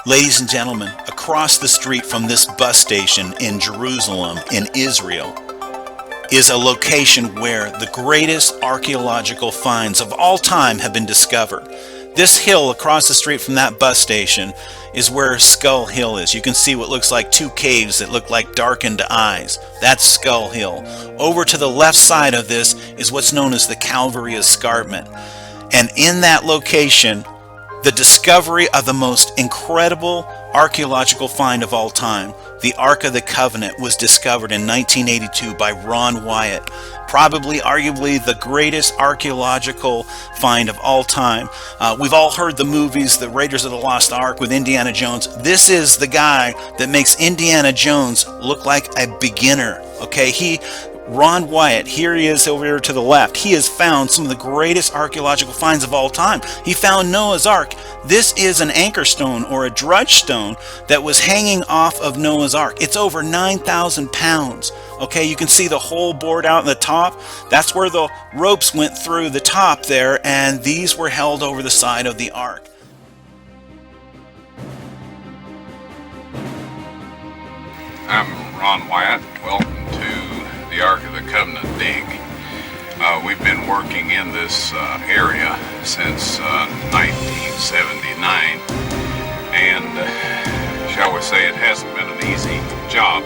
Ladies and gentlemen, across the street from this bus station in Jerusalem, in Israel, is a location where the greatest archaeological finds of all time have been discovered. This hill across the street from that bus station is where Skull Hill is. You can see what looks like two caves that look like darkened eyes. That's Skull Hill. Over to the left side of this is what's known as the Calvary Escarpment. And in that location, the discovery of the most incredible archaeological find of all time, the Ark of the Covenant, was discovered in 1982 by Ron Wyatt. Probably, arguably, the greatest archaeological find of all time. We've all heard the movies, The Raiders of the Lost Ark with Indiana Jones. This is the guy that makes Indiana Jones look like a beginner. Okay, Ron Wyatt, here he is over here to the left. He has found some of the greatest archaeological finds of all time. He found Noah's Ark. This is an anchor stone or a drudge stone that was hanging off of Noah's Ark. It's over 9,000 pounds. Okay, you can see the hole bored out in the top. That's where the ropes went through the top there, and these were held over the side of the Ark. I'm Ron Wyatt. Welcome to the Ark of the Covenant dig. We've been working in this area since 1979, and shall we say, it hasn't been an easy job.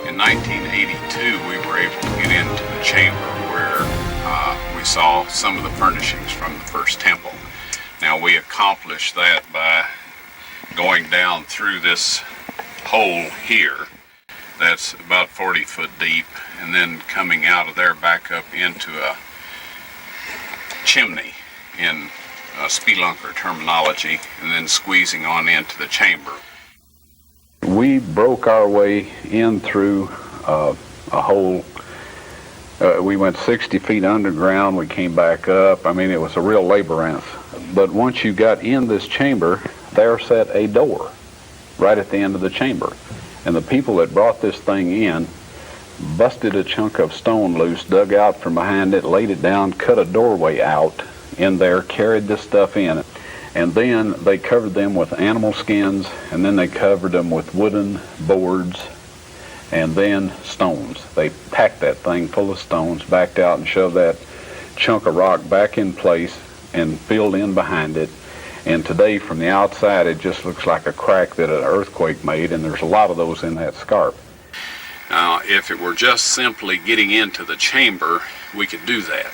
In 1982, we were able to get into the chamber where we saw some of the furnishings from the first temple. Now, we accomplished that by going down through this hole here that's about 40 foot deep, and then coming out of there back up into a chimney in spelunker terminology, and then squeezing on into the chamber. We broke our way in through a hole. We went 60 feet underground. We came back up. I mean, it was a real labyrinth. But once you got in this chamber, there sat a door right at the end of the chamber. And the people that brought this thing in busted a chunk of stone loose, dug out from behind it, laid it down, cut a doorway out in there, carried this stuff in. And then they covered them with animal skins, and then they covered them with wooden boards, and then stones. They packed that thing full of stones, backed out and shoved that chunk of rock back in place and filled in behind it. And today, from the outside, it just looks like a crack that an earthquake made, and there's a lot of those in that scarp. Now, if it were just simply getting into the chamber, we could do that.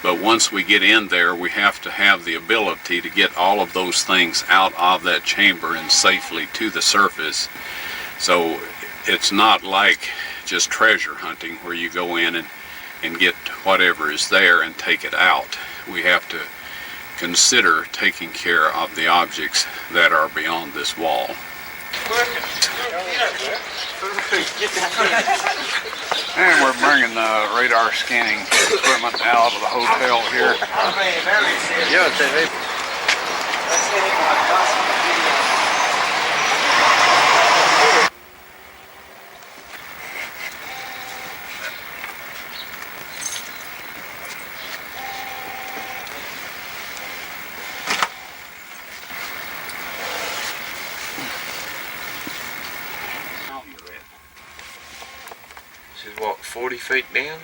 But once we get in there, we have to have the ability to get all of those things out of that chamber and safely to the surface. So it's not like just treasure hunting where you go in and get whatever is there and take it out. We have to consider taking care of the objects that are beyond this wall. And we're bringing the radar scanning equipment out of the hotel here. This is what, 40 feet down?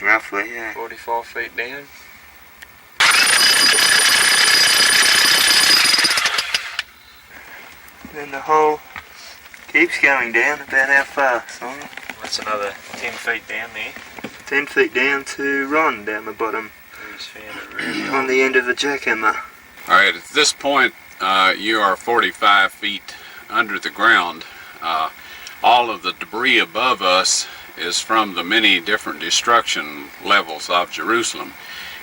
Roughly, yeah. 44 feet down? Then the hole keeps going down about how far, Simon? That's another 10 feet down there. 10 feet down to Ron down the bottom. He's found it really On the end of the jackhammer. Alright, at this point, you are 45 feet under the ground. All of the debris above us is from the many different destruction levels of Jerusalem.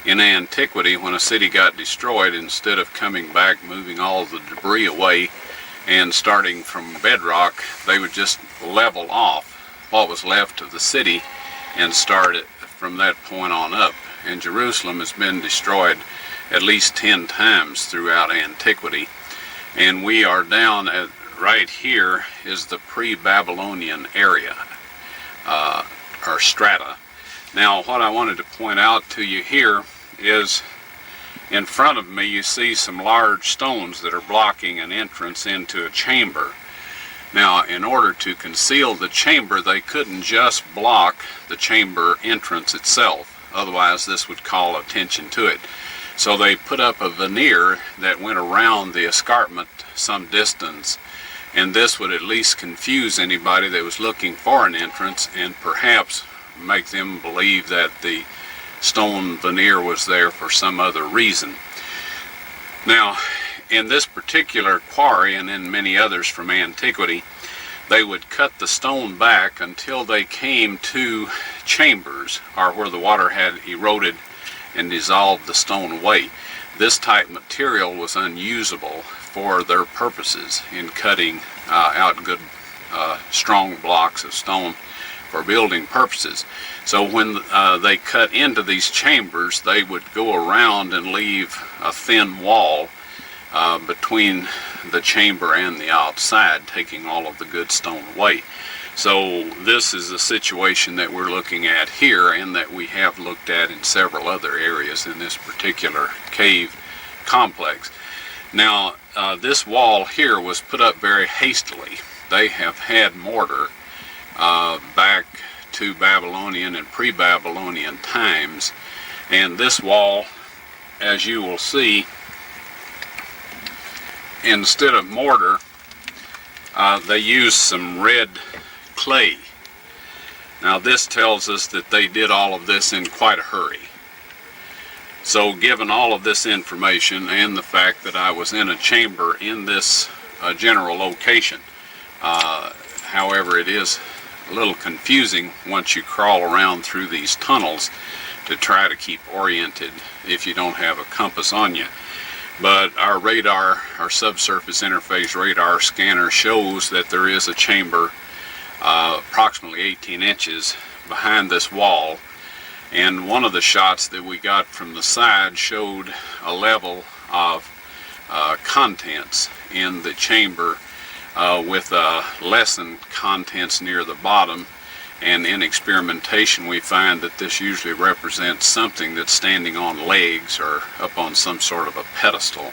In antiquity, when a city got destroyed, instead of coming back, moving all the debris away, and starting from bedrock, they would just level off what was left of the city and start it from that point on up. And Jerusalem has been destroyed at least 10 times throughout antiquity. And we are down at right here is the pre-Babylonian area, or strata. Now, what I wanted to point out to you here is In front of me you see some large stones that are blocking an entrance into a chamber. Now, in order to conceal the chamber, they couldn't just block the chamber entrance itself, otherwise this would call attention to it. So they put up a veneer that went around the escarpment some distance, and this would at least confuse anybody that was looking for an entrance and perhaps make them believe that the stone veneer was there for some other reason. Now, in this particular quarry and in many others from antiquity, they would cut the stone back until they came to chambers, or where the water had eroded and dissolved the stone away. This type material was unusable for their purposes in cutting out good strong blocks of stone for building purposes. So when they cut into these chambers, they would go around and leave a thin wall between the chamber and the outside, taking all of the good stone away. So this is a situation that we're looking at here, and that we have looked at in several other areas in this particular cave complex. Now, this wall here was put up very hastily. They have had mortar back to Babylonian and pre-Babylonian times, and this wall, as you will see, instead of mortar, they used some red clay. Now this tells us that they did all of this in quite a hurry. So given all of this information and the fact that I was in a chamber in this general location, however, it is a little confusing once you crawl around through these tunnels to try to keep oriented if you don't have a compass on you. But our radar, our subsurface interface radar scanner, shows that there is a chamber approximately 18 inches behind this wall, and one of the shots that we got from the side showed a level of contents in the chamber with lessened contents near the bottom, and in experimentation we find that this usually represents something that's standing on legs or up on some sort of a pedestal.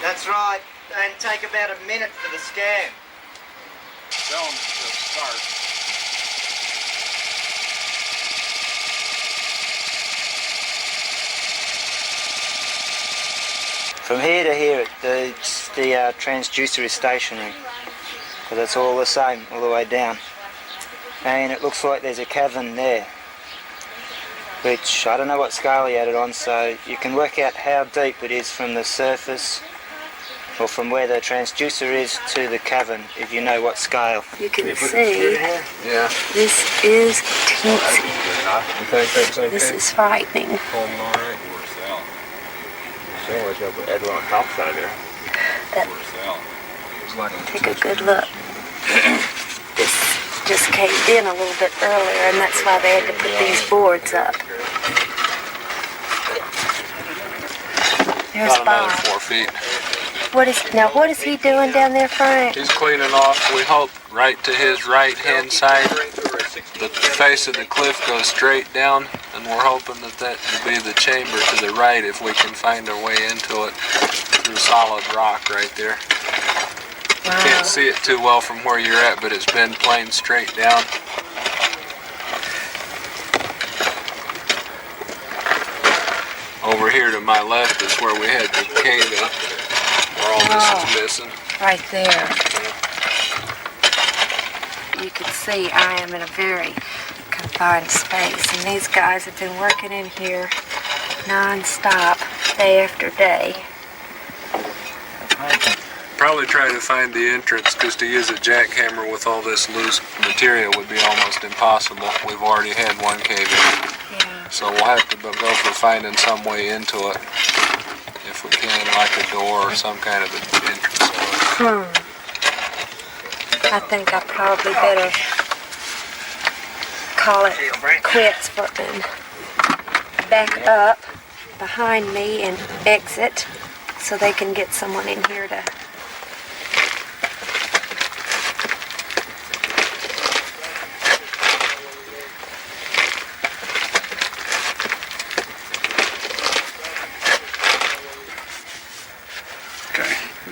That's right, and take about a minute for the scan. Tell them to start. From here to here, the transducer is stationary, because it's all the same all the way down. And it looks like there's a cavern there, which I don't know what scale he had it on, so you can work out how deep it is from the surface, or from where the transducer is to the cavern, if you know what scale. You can see, Yeah. this is teensy. You think that's okay? This is frightening. Hold them all right. Sounds like I've had on top side there. Take a good look. This just caved in a little bit earlier, and that's why they had to put these boards up. There's About another Bob. 4 feet. What is he doing down there, Frank? He's cleaning off, we hope, right to his right-hand side. The face of the cliff goes straight down, and we're hoping that that will be the chamber to the right if we can find our way into it through solid rock right there. Wow. Can't see it too well from where you're at, but it's been planed straight down. Over here to my left is where we had the cave in, where all this is missing. Right there. You can see I am in a very confined space, and these guys have been working in here non-stop, day after day. Probably try to find the entrance, because to use a jackhammer with all this loose material would be almost impossible. We've already had one cave in. Yeah. So we'll have to go for finding some way into it, if we can, like a door or some kind of an entrance. I think I probably better call it quits and back up behind me and exit so they can get someone in here to...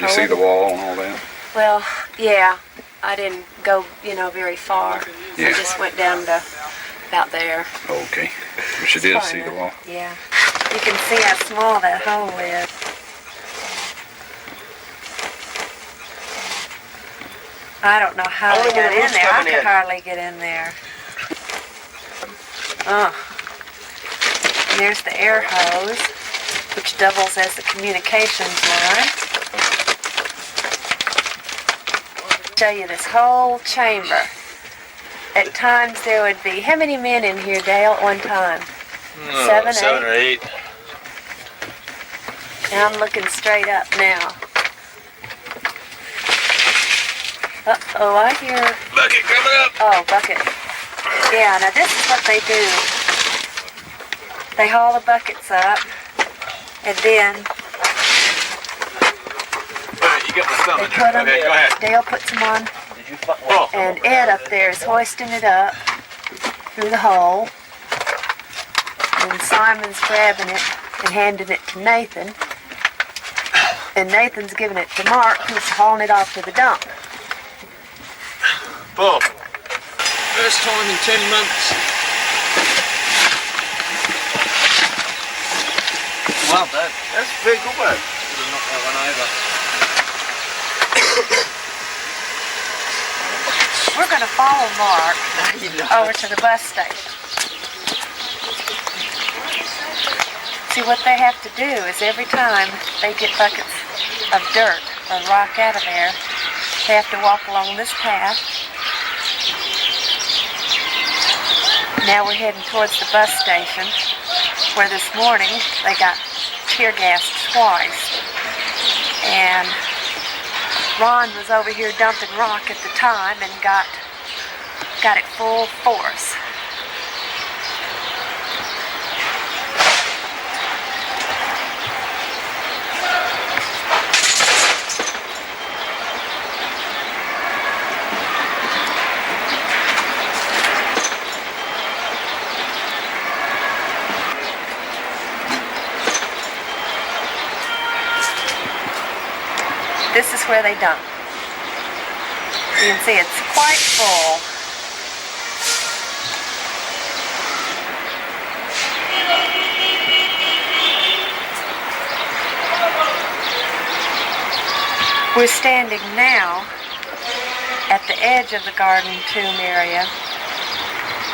You see the wall and all that? Well, yeah. I didn't go, very far. Yeah. I just went down to about there. Okay. But you did see the wall. Yeah. You can see how small that hole is. I don't know how Only they got when the in there. I roof's could coming in. hardly get in there. There's the air hose, which doubles as the communications line. Show you this whole chamber. At times there would be, how many men in here, Dale, at one time? 7, 7 8? or 8. Now I'm looking straight up now. Uh-oh, I hear... Bucket coming up. Oh, bucket. Yeah, now this is what they do. They haul the buckets up, and then All right, you got my thumb they in put there. them, Okay, go ahead. Dale puts them on, Did you oh. and Ed up there is hoisting it up through the hole. And Simon's grabbing it and handing it to Nathan. And Nathan's giving it to Mark, who's hauling it off to the dump. Pull. First time in 10 months. Well done. That's very good work. Should have knocked that one over. We're going to follow Mark over to the bus station. See, what they have to do is every time they get buckets of dirt or rock out of there, they have to walk along this path. Now we're heading towards the bus station, where this morning they got tear gassed twice. And Ron was over here dumping rock at the time and got it full force. This is where they dump. You can see it's quite full. We're standing now at the edge of the garden tomb area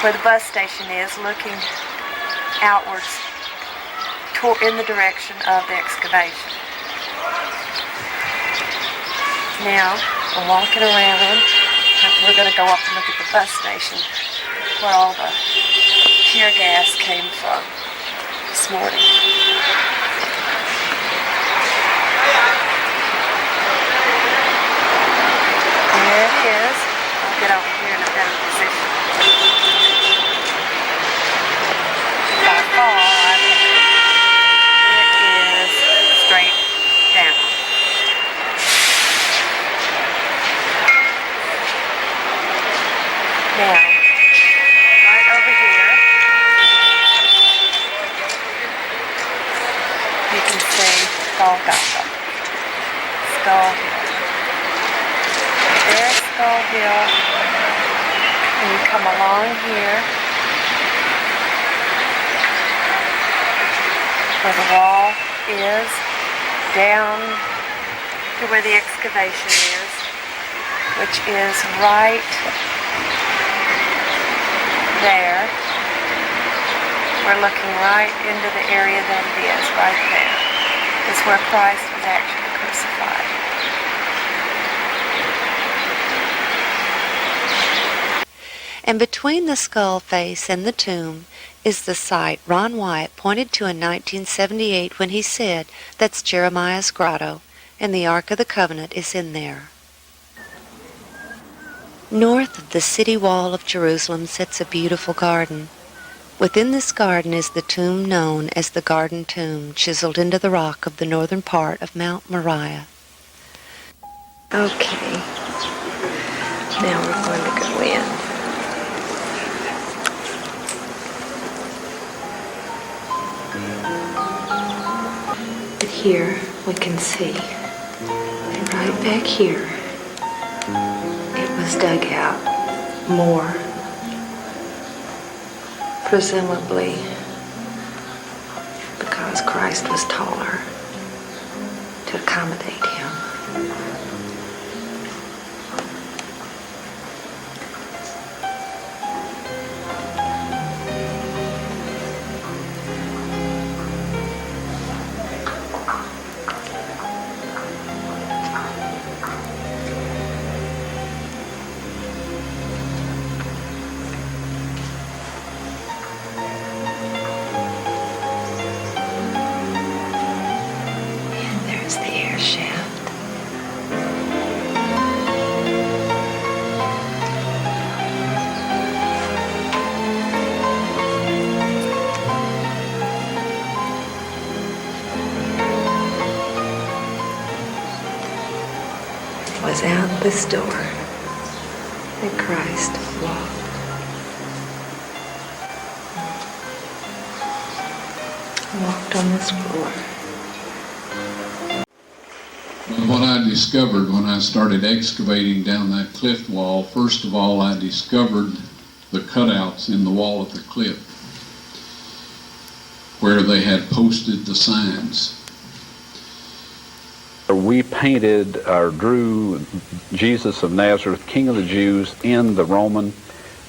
where the bus station is, looking outwards in the direction of the excavation. Now, we're walking around. We're going to go up and look at the bus station where all the tear gas came from this morning. There it is. I'll get over here in a better position. By far, it is straight down. Now, right over here, you can see Golgotha, Skull Hill. There's Skull Hill, and you come along here, where the wall is, down to where the excavation is, which is right there. We're looking right into the area that it is, right there. It's where Christ was actually crucified. And between the skull face and the tomb is the site Ron Wyatt pointed to in 1978 when he said, "That's Jeremiah's grotto, and the Ark of the Covenant is in there." North of the city wall of Jerusalem sits a beautiful garden. Within this garden is the tomb known as the Garden Tomb, chiseled into the rock of the northern part of Mount Moriah. Okay, now we're going to go in. And here we can see Right back here, it was dug out more, presumably because Christ was taller to accommodate him. There's the air shaft. It was out this door that Christ walked. Walked on this floor. What I discovered when I started excavating down that cliff wall, first of all, I discovered the cutouts in the wall of the cliff where they had posted the signs. We painted or drew Jesus of Nazareth, King of the Jews, in the Roman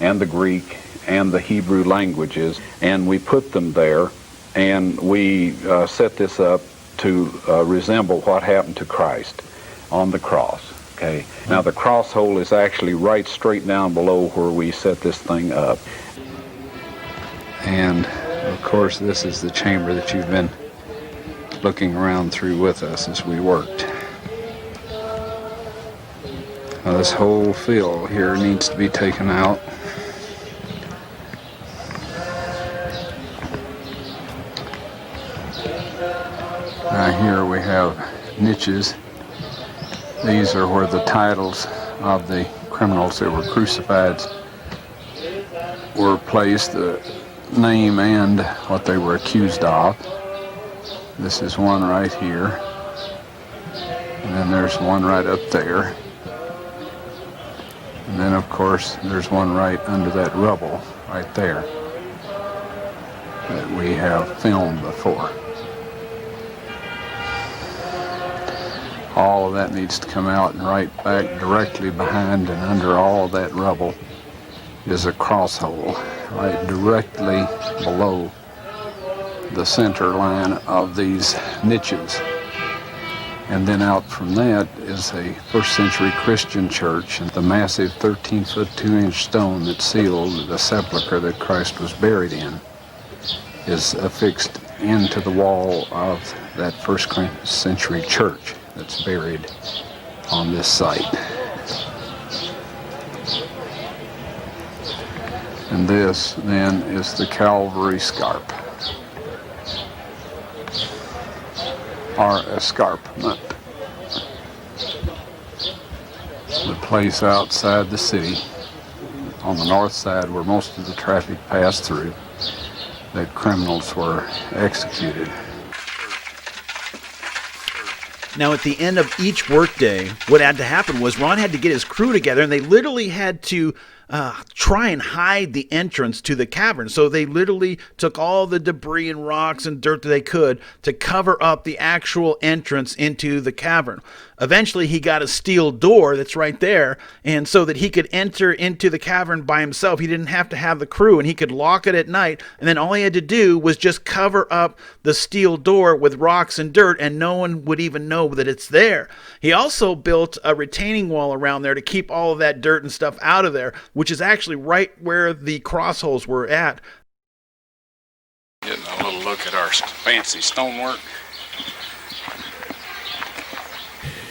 and the Greek and the Hebrew languages, and we put them there, and we set this up to resemble what happened to Christ on the cross. Okay. Now the cross hole is actually right straight down below where we set this thing up. And of course this is the chamber that you've been looking around through with us as we worked. Now this whole fill here needs to be taken out. Here we have niches. These are where the titles of the criminals that were crucified were placed, the name and what they were accused of. This is one right here. And then there's one right up there. And then of course there's one right under that rubble right there that we have filmed before. All of that needs to come out, and right back directly behind and under all of that rubble is a cross hole right directly below the center line of these niches. And then out from that is a first century Christian church, and the massive 13-foot 2-inch stone that sealed the sepulcher that Christ was buried in is affixed into the wall of that first century church that's buried on this site. And this then is the Calvary Scarp, or escarpment, the place outside the city on the north side where most of the traffic passed through that criminals were executed. Now, at the end of each workday, what had to happen was Ron had to get his crew together, and they literally had to try and hide the entrance to the cavern. So they literally took all the debris and rocks and dirt that they could to cover up the actual entrance into the cavern. Eventually, he got a steel door that's right there, and so that he could enter into the cavern by himself. He didn't have to have the crew, and he could lock it at night, and then all he had to do was just cover up the steel door with rocks and dirt, and no one would even know that it's there. He also built a retaining wall around there to keep all of that dirt and stuff out of there, which is actually right where the cross holes were at. Getting a little look at our fancy stonework.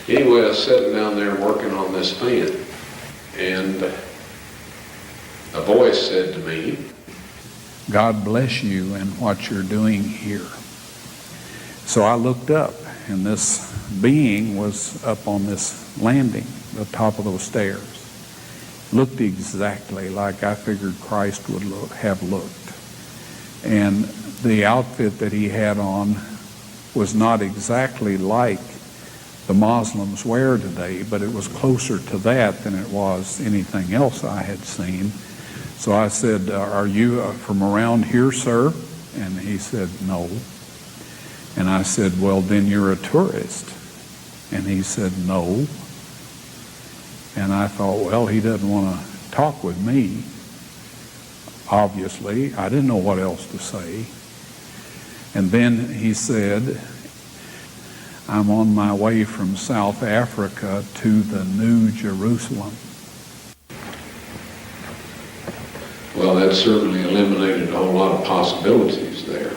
Anyway, I was sitting down there working on this fan, and a voice said to me, "God bless you and what you're doing here." So I looked up, and this being was up on this landing, the top of those stairs. Looked exactly like I figured Christ would have looked. And the outfit that he had on was not exactly like the Muslims wear today, but it was closer to that than it was anything else I had seen. So I said, "Are you from around here, sir?" And he said, "No." And I said, "Well, then you're a tourist." And he said, "No." And I thought, well, he doesn't want to talk with me. Obviously, I didn't know what else to say. And then he said, "I'm on my way from South Africa to the New Jerusalem." Well, that certainly eliminated a whole lot of possibilities there.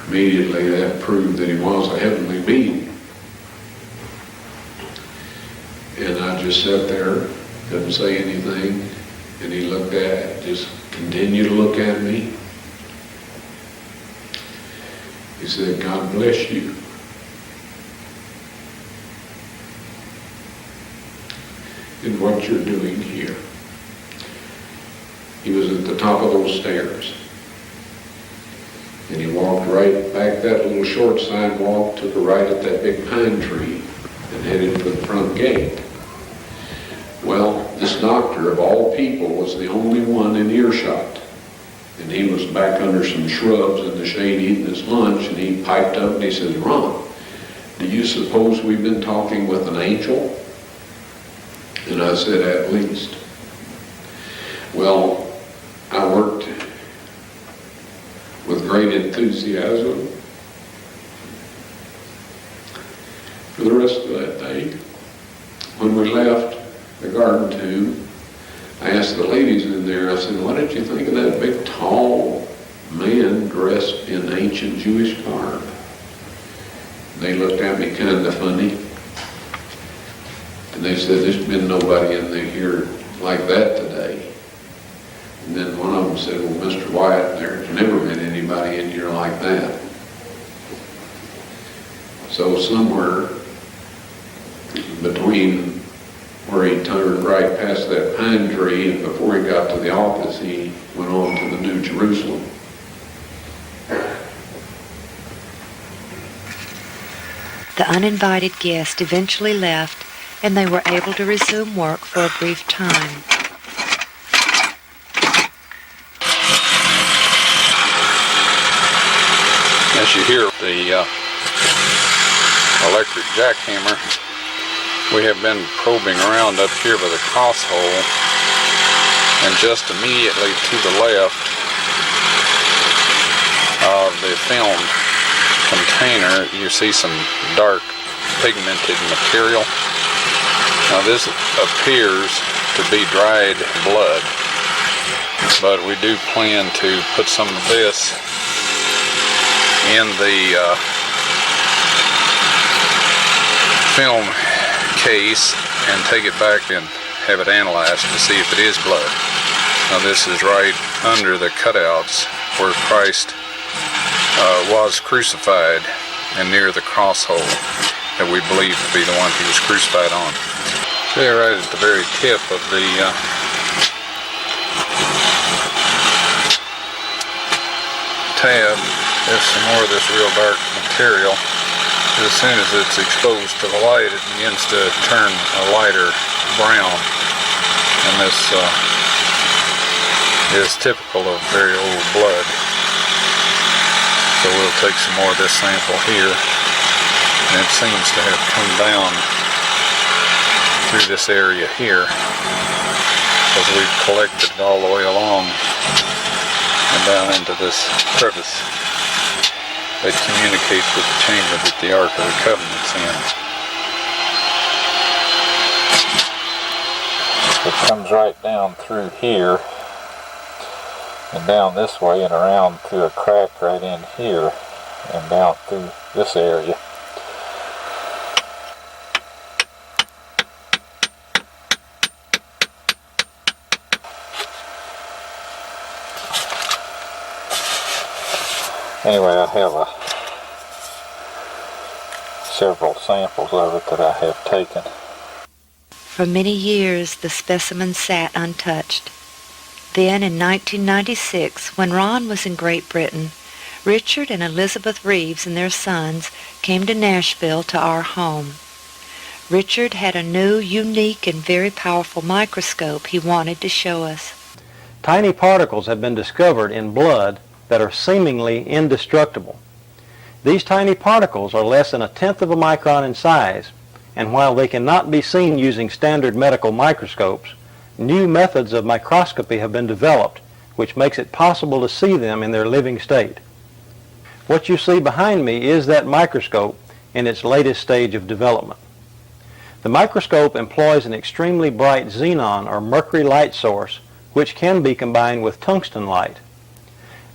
Immediately that proved that he was a heavenly being. And I just sat there, couldn't say anything, and he just continued to look at me. He said, "God bless you." "And what you're doing here." He was at the top of those stairs. And he walked right back that little short sidewalk, took a right at that big pine tree, and headed for the front gate. Well, this doctor, of all people, was the only one in earshot. And he was back under some shrubs in the shade eating his lunch, and he piped up and he says, "Ron, do you suppose we've been talking with an angel?" And I said, "At least." Well, I worked with great enthusiasm for the rest of that day. When we left the garden tube, I asked the ladies in there, I said, "What did you think of that big, tall man dressed in ancient Jewish garb?" They looked at me kind of funny. And they said, "There's been nobody in here like that today." And then one of them said, "Well, Mr. Wyatt, there's never been anybody in here like that." So somewhere between where he turned right past that pine tree and before he got to the office, he went on to the New Jerusalem. The uninvited guest eventually left, and they were able to resume work for a brief time. As you hear the electric jackhammer, we have been probing around up here by the cross hole, and just immediately to the left of the film container, you see some dark pigmented material. Now this appears to be dried blood, but we do plan to put some of this in the film case and take it back and have it analyzed to see if it is blood. Now this is right under the cutouts where Christ was crucified and near the cross hole that we believe to be the one he was crucified on. There, right at the very tip of the tab, there's some more of this real dark material. As soon as it's exposed to the light, it begins to turn a lighter brown, and this is typical of very old blood. So we'll take some more of this sample here, and it seems to have come down through this area here, as we've collected it all the way along and down into this crevice that communicates with the chamber that the Ark of the Covenant's in. It comes right down through here and down this way and around through a crack right in here and down through this area. Anyway, I have several samples of it that I have taken. For many years, the specimen sat untouched. Then, in 1996, when Ron was in Great Britain, Richard and Elizabeth Reeves and their sons came to Nashville to our home. Richard had a new, unique, and very powerful microscope he wanted to show us. Tiny particles have been discovered in blood that are seemingly indestructible. These tiny particles are less than 1/10 of a micron in size, and while they cannot be seen using standard medical microscopes, new methods of microscopy have been developed which makes it possible to see them in their living state. What you see behind me is that microscope in its latest stage of development. The microscope employs an extremely bright xenon or mercury light source which can be combined with tungsten light.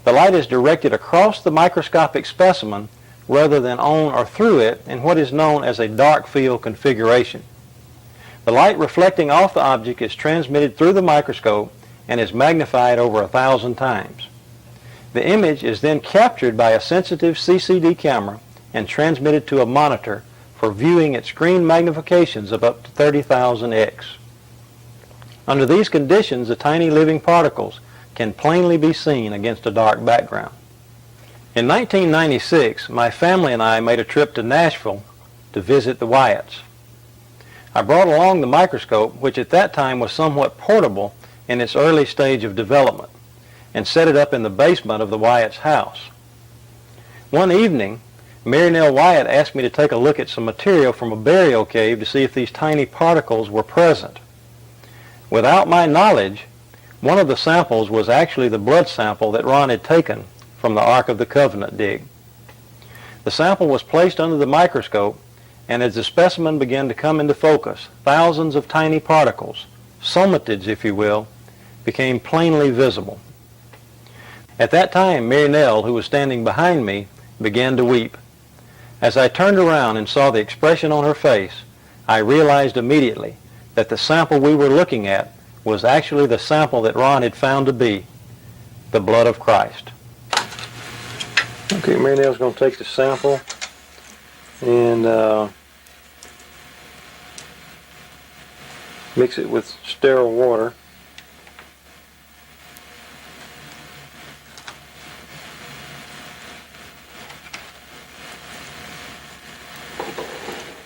The light is directed across the microscopic specimen rather than on or through it in what is known as a dark field configuration. The light reflecting off the object is transmitted through the microscope and is magnified over 1,000 times. The image is then captured by a sensitive CCD camera and transmitted to a monitor for viewing at screen magnifications of up to 30,000x. Under these conditions, the tiny living particles can plainly be seen against a dark background. In 1996, my family and I made a trip to Nashville to visit the Wyatts. I brought along the microscope, which at that time was somewhat portable in its early stage of development, and set it up in the basement of the Wyatts' house. One evening, Mary Nell Wyatt asked me to take a look at some material from a burial cave to see if these tiny particles were present. Without my knowledge, one of the samples was actually the blood sample that Ron had taken from the Ark of the Covenant dig. The sample was placed under the microscope, and as the specimen began to come into focus, thousands of tiny particles, somatids if you will, became plainly visible. At that time, Mary Nell, who was standing behind me, began to weep. As I turned around and saw the expression on her face, I realized immediately that the sample we were looking at was actually the sample that Ron had found to be the blood of Christ. Okay, Mary Nell's going to take the sample and mix it with sterile water.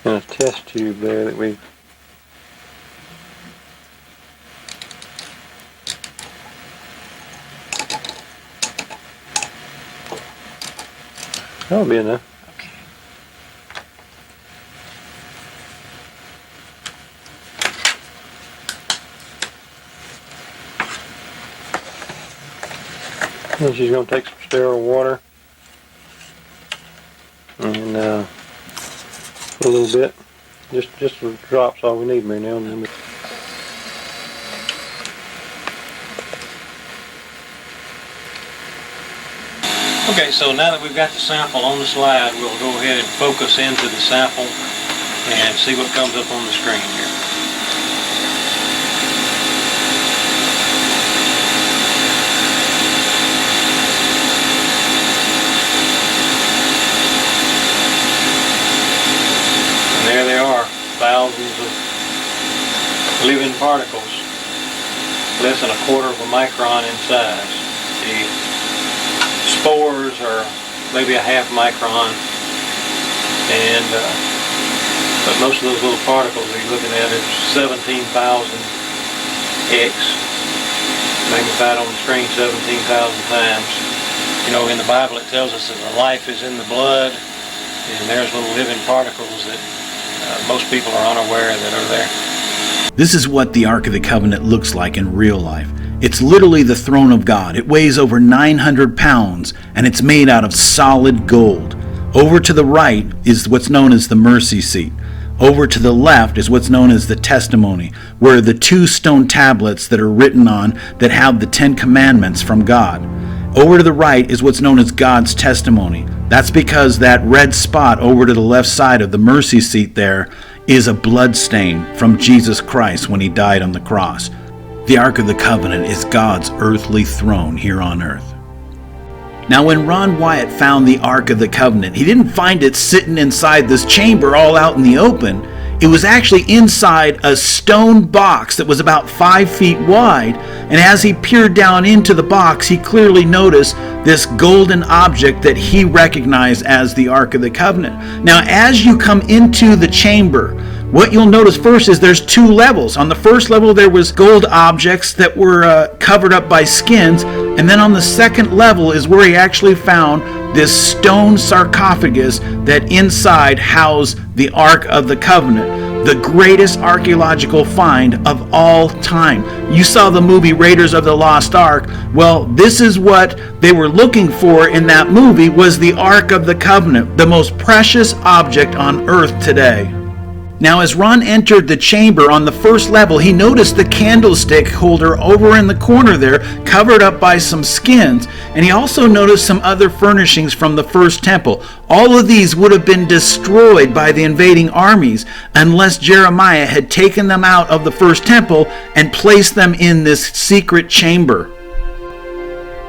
And a test tube there that we that'll be enough. Okay. And she's going to take some sterile water and a little bit, just a drop's all we need, Mary Nell. Okay, so now that we've got the sample on the slide, we'll go ahead and focus into the sample and see what comes up on the screen here. And there they are, thousands of living particles, less than 1/4 of a micron in size. The spores are maybe a 1/2 micron, and but most of those little particles that you're looking at are 17,000 x magnified on the screen 17,000 times. You know, in the Bible it tells us that the life is in the blood, and there's little living particles that most people are unaware that are there. This is what the Ark of the Covenant looks like in real life. It's literally the throne of God. It weighs over 900 pounds, and it's made out of solid gold. Over to the right is what's known as the mercy seat. Over to the left is what's known as the testimony, where the 2 stone tablets that are written on that have the 10 commandments from God. Over to the right is what's known as God's testimony. That's because that red spot over to the left side of the mercy seat there is a blood stain from Jesus Christ when he died on the cross. The Ark of the Covenant is God's earthly throne here on earth. Now, when Ron Wyatt found the Ark of the Covenant, he didn't find it sitting inside this chamber all out in the open. It was actually inside a stone box that was about 5 feet wide, and as he peered down into the box, he clearly noticed this golden object that he recognized as the Ark of the Covenant. Now, as you come into the chamber, what you'll notice first is there's 2 levels. On the first level, there was gold objects that were covered up by skins, and then on the second level is where he actually found this stone sarcophagus that inside housed the Ark of the Covenant, the greatest archaeological find of all time. You saw the movie Raiders of the Lost Ark. Well, this is what they were looking for in that movie, was the Ark of the Covenant, the most precious object on earth today. Now, as Ron entered the chamber on the first level, he noticed the candlestick holder over in the corner there, covered up by some skins, and he also noticed some other furnishings from the first temple. All of these would have been destroyed by the invading armies unless Jeremiah had taken them out of the first temple and placed them in this secret chamber.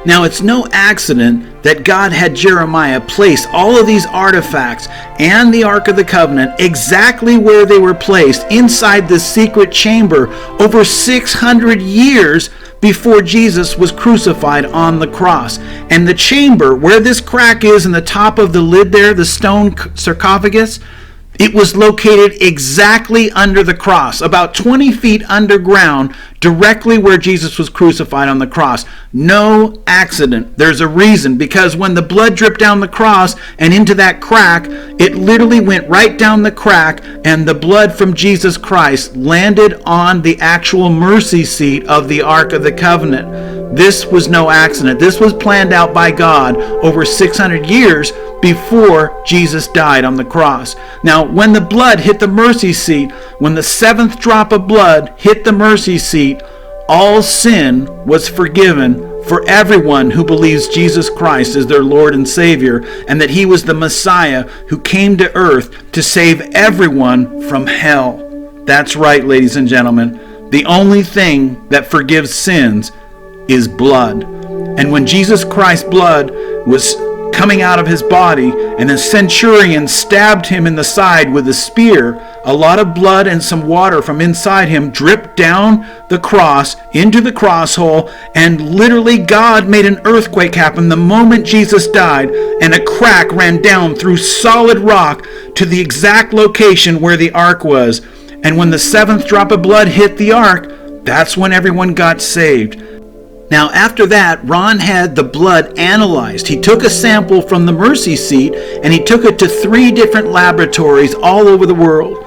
Now, it's no accident that God had Jeremiah place all of these artifacts and the Ark of the Covenant exactly where they were placed, inside the secret chamber, over 600 years before Jesus was crucified on the cross. And the chamber, where this crack is in the top of the lid there, the stone sarcophagus, it was located exactly under the cross, about 20 feet underground, directly where Jesus was crucified on the cross. No accident. There's a reason, because when the blood dripped down the cross and into that crack, it literally went right down the crack, and the blood from Jesus Christ landed on the actual mercy seat of the Ark of the Covenant. This was no accident. This was planned out by God over 600 years before Jesus died on the cross. Now, when the blood hit the mercy seat, when the 7th drop of blood hit the mercy seat, all sin was forgiven for everyone who believes Jesus Christ is their Lord and Savior, and that He was the Messiah who came to earth to save everyone from hell. That's right, ladies and gentlemen. The only thing that forgives sins is blood. And when Jesus Christ's blood was coming out of his body, and the centurion stabbed him in the side with a spear, a lot of blood and some water from inside him dripped down the cross into the cross hole, and literally God made an earthquake happen the moment Jesus died, and a crack ran down through solid rock to the exact location where the ark was. And when the 7th drop of blood hit the ark, that's when everyone got saved. Now, after that, Ron had the blood analyzed. He took a sample from the mercy seat and he took it to 3 different laboratories all over the world.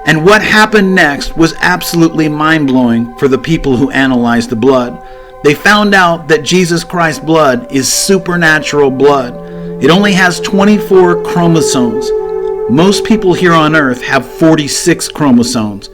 And what happened next was absolutely mind-blowing for the people who analyzed the blood. They found out that Jesus Christ's blood is supernatural blood. It only has 24 chromosomes. Most people here on earth have 46 chromosomes.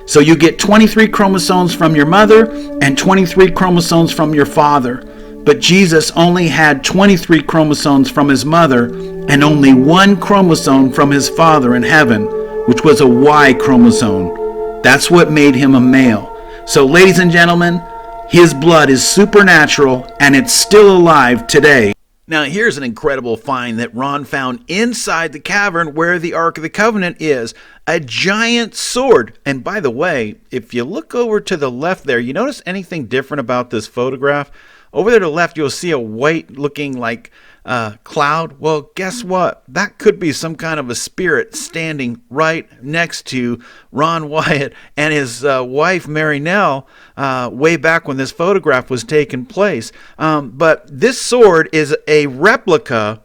So you get 23 chromosomes from your mother and 23 chromosomes from your father. But Jesus only had 23 chromosomes from his mother and only 1 chromosome from his father in heaven, which was a Y chromosome. That's what made him a male. So, ladies and gentlemen, his blood is supernatural and it's still alive today. Now, here's an incredible find that Ron found inside the cavern where the Ark of the Covenant is. A giant sword. And by the way, if you look over to the left there, you notice anything different about this photograph? Over there to the left, you'll see a white looking like cloud. Well, guess what? That could be some kind of a spirit standing right next to Ron Wyatt and his wife, Mary Nell, way back when this photograph was taking place. But this sword is a replica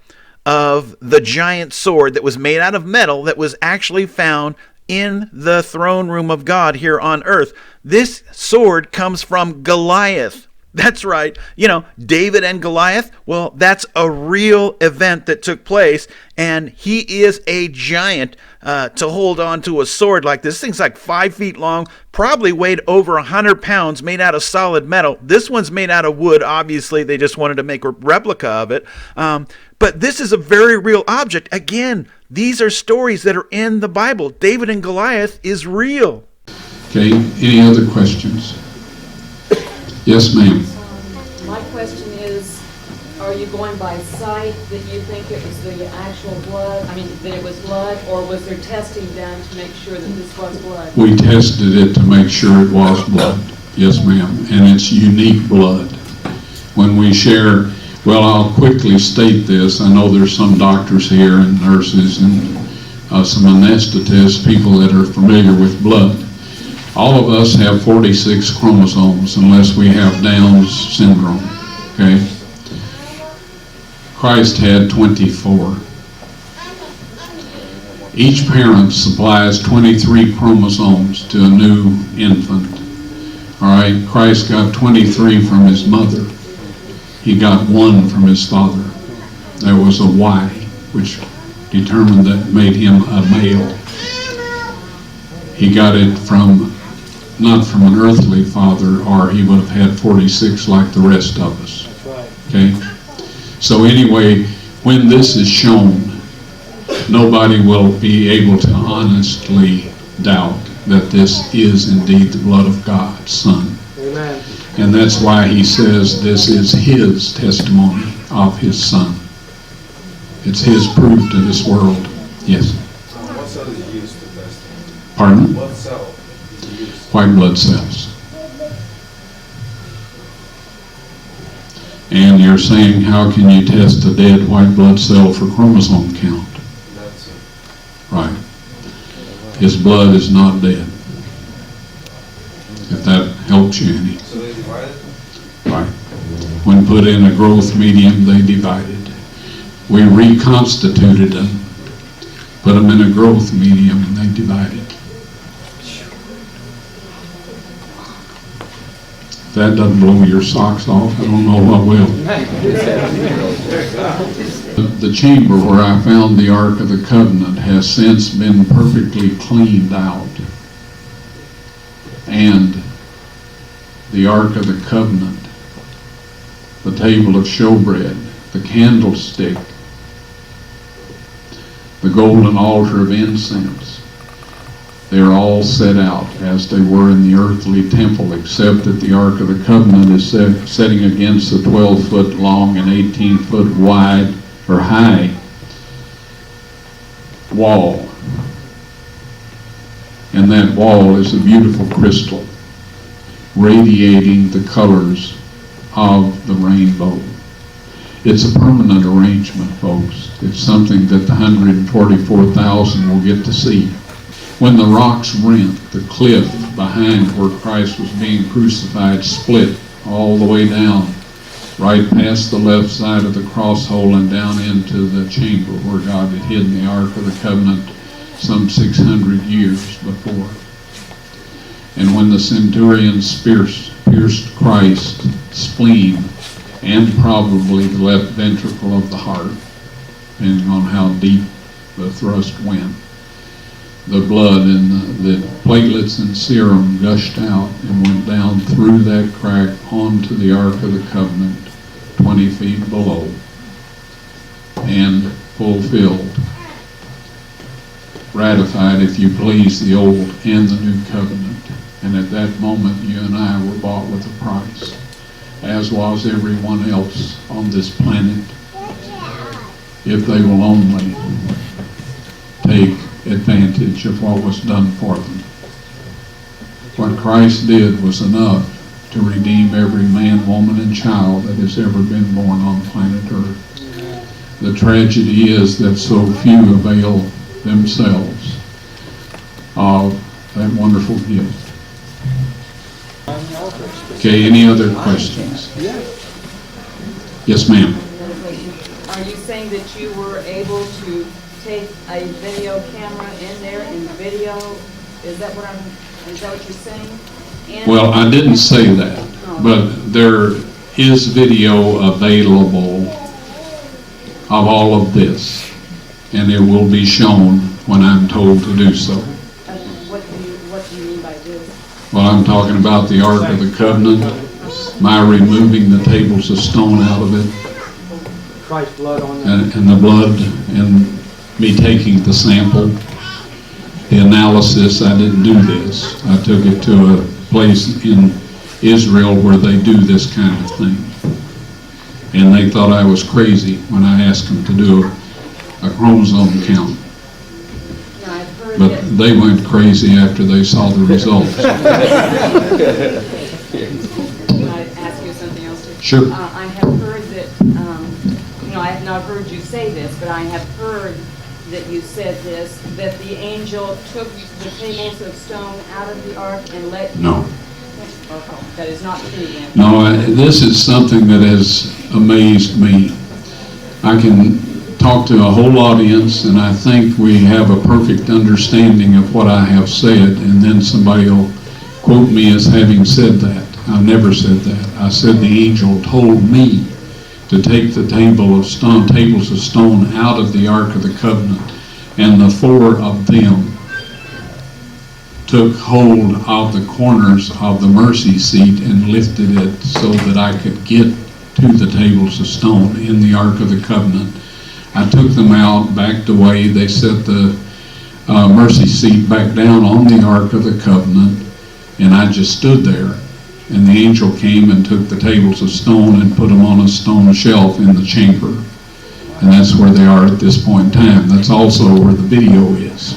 of the giant sword that was made out of metal that was actually found in the throne room of God here on earth. This sword comes from Goliath. That's right. You know, David and Goliath. Well, that's a real event that took place, and he is a giant to hold on to a sword like this. This thing's like 5 feet long, probably weighed over 100 pounds, made out of solid metal. This one's made out of wood. Obviously, they just wanted to make a replica of it. But this is a very real object. Again, these are stories that are in the Bible. David and Goliath is real. Okay, any other questions? Yes, ma'am. My question is, are are you going by sight that you think it was the actual blood? I mean, that it was blood, or was there testing done to make sure that this was blood? We tested it to make sure it was blood. Yes, ma'am. And it's unique blood. When we share, well, I'll quickly state this. I know there's some doctors here and nurses and some anesthetists, people that are familiar with blood. All of us have 46 chromosomes unless we have Down's syndrome, okay? Christ had 24. Each parent supplies 23 chromosomes to a new infant. All right, Christ got 23 from his mother. He got 1 from his father. There was a Y, which determined that made him a male. He got it from, not from an earthly father, or he would have had 46 like the rest of us. Okay? So anyway, when this is shown, nobody will be able to honestly doubt that this is indeed the blood of God's Son. Amen. And that's why he says this is his testimony of his Son. It's his proof to this world. Yes? What cell is used for testing? Pardon? What cell is used? White blood cells. And you're saying, how can you test a dead white blood cell for chromosome count? That's it. Right. His blood is not dead. If that helps you any. So they divided? Right. When put in a growth medium, they divided. We reconstituted them, put them in a growth medium, and they divided. If that doesn't blow your socks off, I don't know what will. The chamber where I found the Ark of the Covenant has since been perfectly cleaned out. And the Ark of the Covenant, the table of showbread, the candlestick, the golden altar of incense, they're all set out as they were in the earthly temple, except that the Ark of the Covenant is setting against a 12-foot long and 18-foot wide or high wall. And that wall is a beautiful crystal radiating the colors of the rainbow. It's a permanent arrangement, folks. It's something that the 144,000 will get to see. When the rocks rent, the cliff behind where Christ was being crucified split all the way down, right past the left side of the cross hole and down into the chamber where God had hidden the Ark of the Covenant some 600 years before. And when the centurions pierced Christ's spleen and probably the left ventricle of the heart, depending on how deep the thrust went, the blood and the platelets and serum gushed out and went down through that crack onto the Ark of the Covenant, 20 feet below, and fulfilled, ratified, if you please, the Old and the New Covenant. And at that moment, you and I were bought with a price, as was everyone else on this planet, if they will only take advantage of what was done for them. What Christ did was enough to redeem every man, woman, and child that has ever been born on planet Earth. The tragedy is that so few avail themselves of that wonderful gift. Okay, any other questions? Yes, ma'am. Are you saying that you were able to take a video camera in there and video? Is that what you're saying? And well, I didn't say that, but there is video available of all of this, and it will be shown when I'm told to do so. What do you mean by this? Well, I'm talking about the Ark of the Covenant, my removing the tables of stone out of it, Christ's blood on that. and the blood, and me taking the sample, the analysis. I didn't do this. I took it to a place in Israel where they do this kind of thing. And they thought I was crazy when I asked them to do a chromosome count. Now, I've heard But that, they went crazy after they saw the results. can I ask you something else too? Sure. I have heard that, I have not heard you say this, but I have heard that you said this, that the angel took the tables of stone out of the ark and let you... No. Okay, that is not true then. No, this is something that has amazed me. I can talk to a whole audience, and I think we have a perfect understanding of what I have said, and then somebody will quote me as having said that. I never said that. I said the angel told me to take the tables of stone out of the Ark of the Covenant, and the four of them took hold of the corners of the mercy seat and lifted it so that I could get to the tables of stone in the Ark of the Covenant. I took them out, backed away. They set the mercy seat back down on the Ark of the Covenant, and I just stood there. And the angel came and took the tables of stone and put them on a stone shelf in the chamber. And that's where they are at this point in time. That's also where the video is.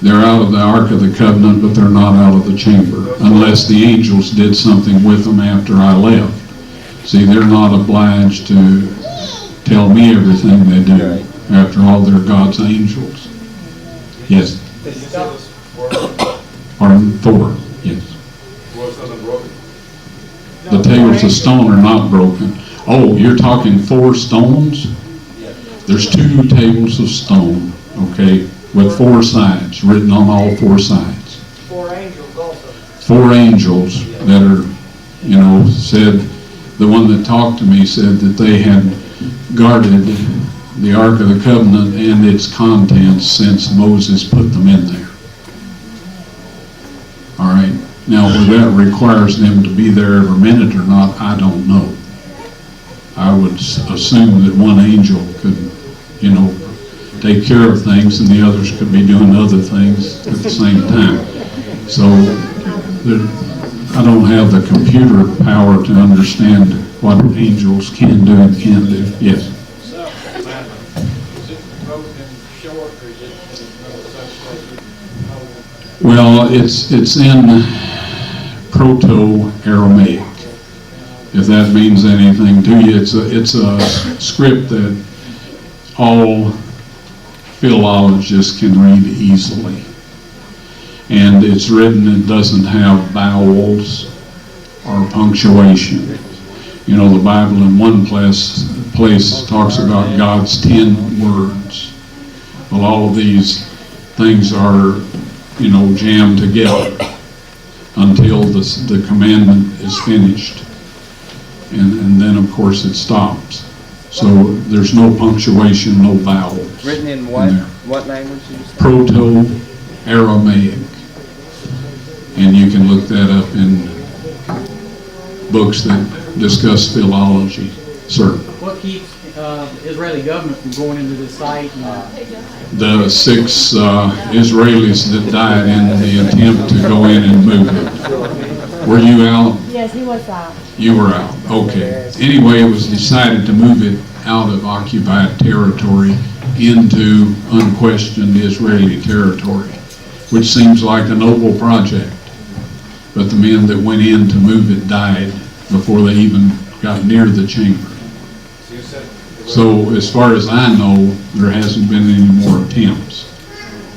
They're out of the Ark of the Covenant, but they're not out of the chamber, unless the angels did something with them after I left. See, they're not obliged to tell me everything they do. After all, they're God's angels. Yes? Pardon? Four, yes. The tables of stone are not broken. Oh, you're talking 4 stones? There's 2 tables of stone, okay, with 4 sides, written on all 4 sides. 4 angels also. 4 angels that are, said, the one that talked to me said that they had guarded the Ark of the Covenant and its contents since Moses put them in there. All right. Now, whether that requires them to be there every minute or not, I don't know. I would assume that one angel could, take care of things and the others could be doing other things at the same time. So, I don't have the computer power to understand what angels can do and can't do. Yes? Well, it's in Proto-Aramaic, if that means anything to you. It's a script that all philologists can read easily. And it's written, it doesn't have vowels or punctuation. The Bible in one place talks about God's 10 words. Well, all of these things are jammed together until the commandment is finished. And then, of course, it stops. So there's no punctuation, no vowels. Written in what language did you say? Proto-Aramaic. And you can look that up in books that discuss philology. Sir? What keeps the Israeli government from going into this site? The 6 Israelis that died in the attempt to go in and move it. Were you out? Yes, he was out. You were out. Okay. Anyway, it was decided to move it out of occupied territory into unquestioned Israeli territory, which seems like a noble project. But the men that went in to move it died before they even got near the chamber. So as far as I know, there hasn't been any more attempts.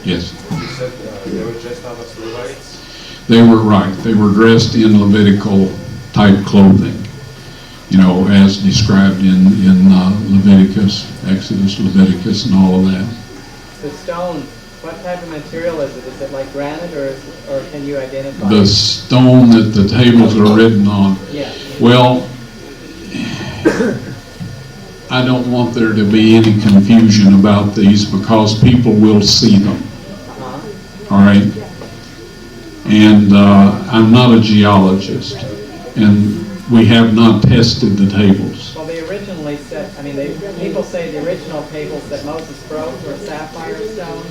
Yes? You said they were dressed up as Levites? They were right. They were dressed in Levitical type clothing, as described in Leviticus, Exodus, Leviticus, and all of that. The stone, what type of material is it? Is it like granite, or can you identify? The stone that the tables are written on. Yeah. Well, I don't want there to be any confusion about these because people will see them. All right? And I'm not a geologist, and we have not tested the tables. Well, they originally originally set, I mean, people say the original tables that Moses broke were sapphire stone.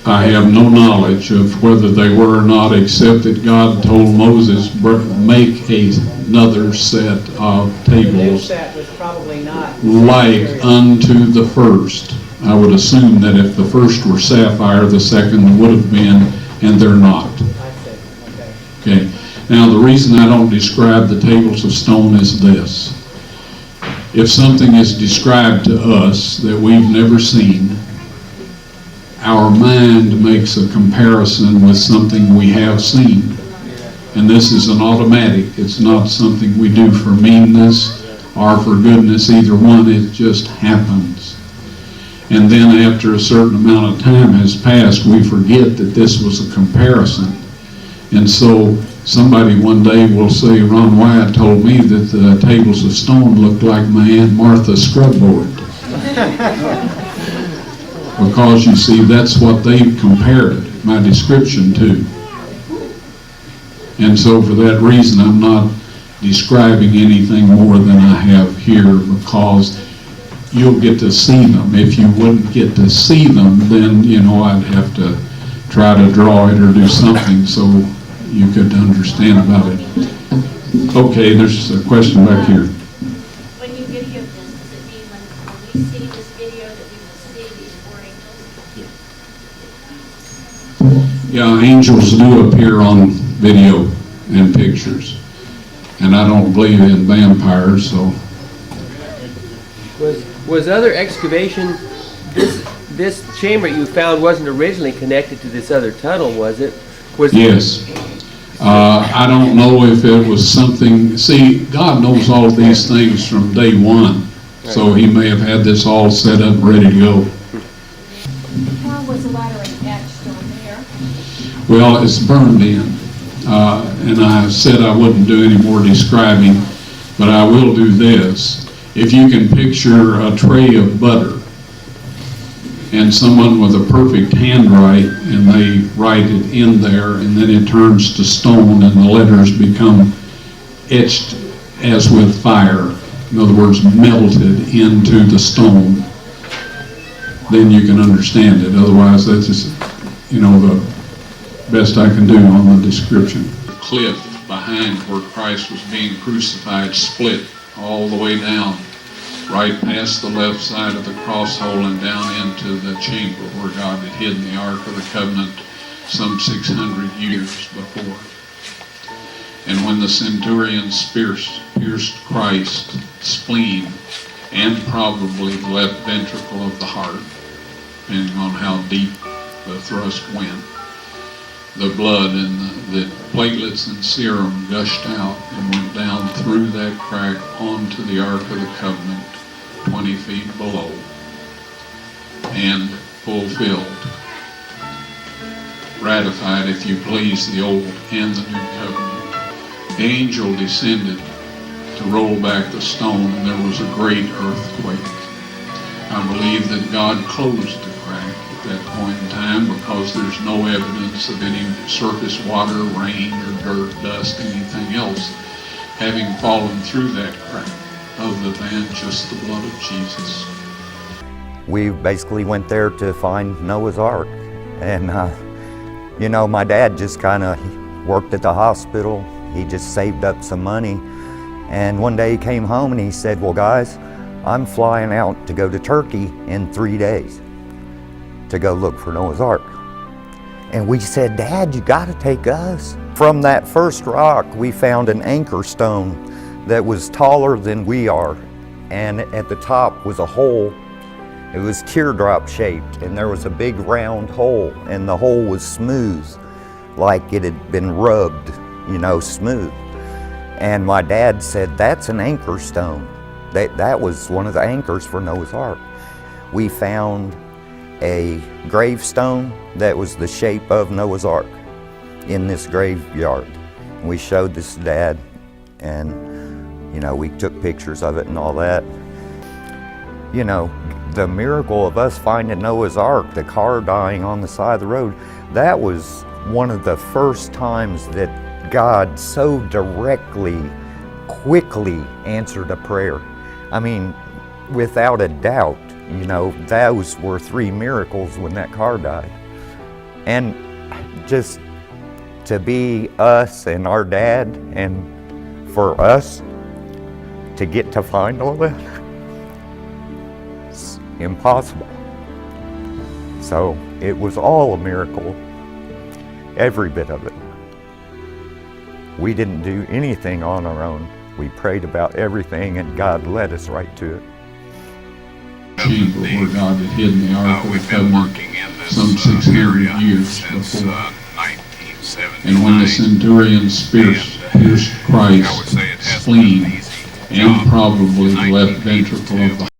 I have no knowledge of whether they were or not, except that God told Moses, make another set of The new tables set was probably not like unto the first. I would assume that if the first were sapphire, the second would have been, and they're not. I see, okay. Okay. Now, the reason I don't describe the tables of stone is this. If something is described to us that we've never seen, our mind makes a comparison with something we have seen. And this is an automatic. It's not something we do for meanness or for goodness, either one. It just happens. And then after a certain amount of time has passed, we forget that this was a comparison. And so somebody one day will say, Ron Wyatt told me that the tables of stone looked like my Aunt Martha's scrub board. Because you see, that's what they compared my description to. And so for that reason, I'm not describing anything more than I have here, because you'll get to see them. If you wouldn't get to see them, then, you know, I'd have to try to draw it or do something so you could understand about it. Okay, there's a question back here. When you video this, does it mean when we see this video that we will see these four angels? Yeah, angels do appear on video and pictures. And I don't believe in vampires, so. Was other excavation, this chamber you found wasn't originally connected to this other tunnel, was it? Yes. I don't know if it was something, see, God knows all these things from day one, so he may have had this all set up, ready to go. How was the lettering etched on there? Well, it's burned in, and I said I wouldn't do any more describing, but I will do this. If you can picture a tray of butter, and someone with a perfect handwrite, and they write it in there, and then it turns to stone, and the letters become etched as with fire. In other words, melted into the stone. Then you can understand it. Otherwise, that's just, you know, the best I can do on the description. The cliff behind where Christ was being crucified split all the way down, right past the left side of the cross hole and down into the chamber where God had hidden the Ark of the Covenant some 600 years before. And when the centurions pierced Christ's spleen and probably the left ventricle of the heart, depending on how deep the thrust went, the blood and the platelets and serum gushed out and went down through that crack onto the Ark of the Covenant, 20 feet below, and fulfilled, ratified, if you please, the Old and the New Covenant. The angel descended to roll back the stone, and there was a great earthquake. I believe that God closed the crack at that point in time, because there's no evidence of any surface water, rain, or dirt, dust, anything else having fallen through that crack, other than just the blood of Jesus. We basically went there to find Noah's Ark. And, you know, my dad just kind of worked at the hospital. He just saved up some money. And one day he came home and he said, well, guys, I'm flying out to go to Turkey in 3 days to go look for Noah's Ark. And we said, Dad, you got to take us. From that first rock, we found an anchor stone that was taller than we are. And at the top was a hole. It was teardrop shaped, and there was a big round hole, and the hole was smooth, like it had been rubbed, you know, smooth. And my dad said, that's an anchor stone. That was one of the anchors for Noah's Ark. We found a gravestone that was the shape of Noah's Ark in this graveyard. And we showed this to Dad, and you know, we took pictures of it and all that. You know, the miracle of us finding Noah's Ark, the car dying on the side of the road, that was one of the first times that God so directly, quickly answered a prayer. I mean, without a doubt, you know, those were 3 miracles when that car died. And just to be us and our dad, and for us to get to find all that, it's impossible. So it was all a miracle, every bit of it. We didn't do anything on our own. We prayed about everything, and God led us right to it. Chamber where God had hidden the Ark of the Covenant some 600 years before. And when the centurion's spear pierced Christ's spleen and probably the left ventricle of the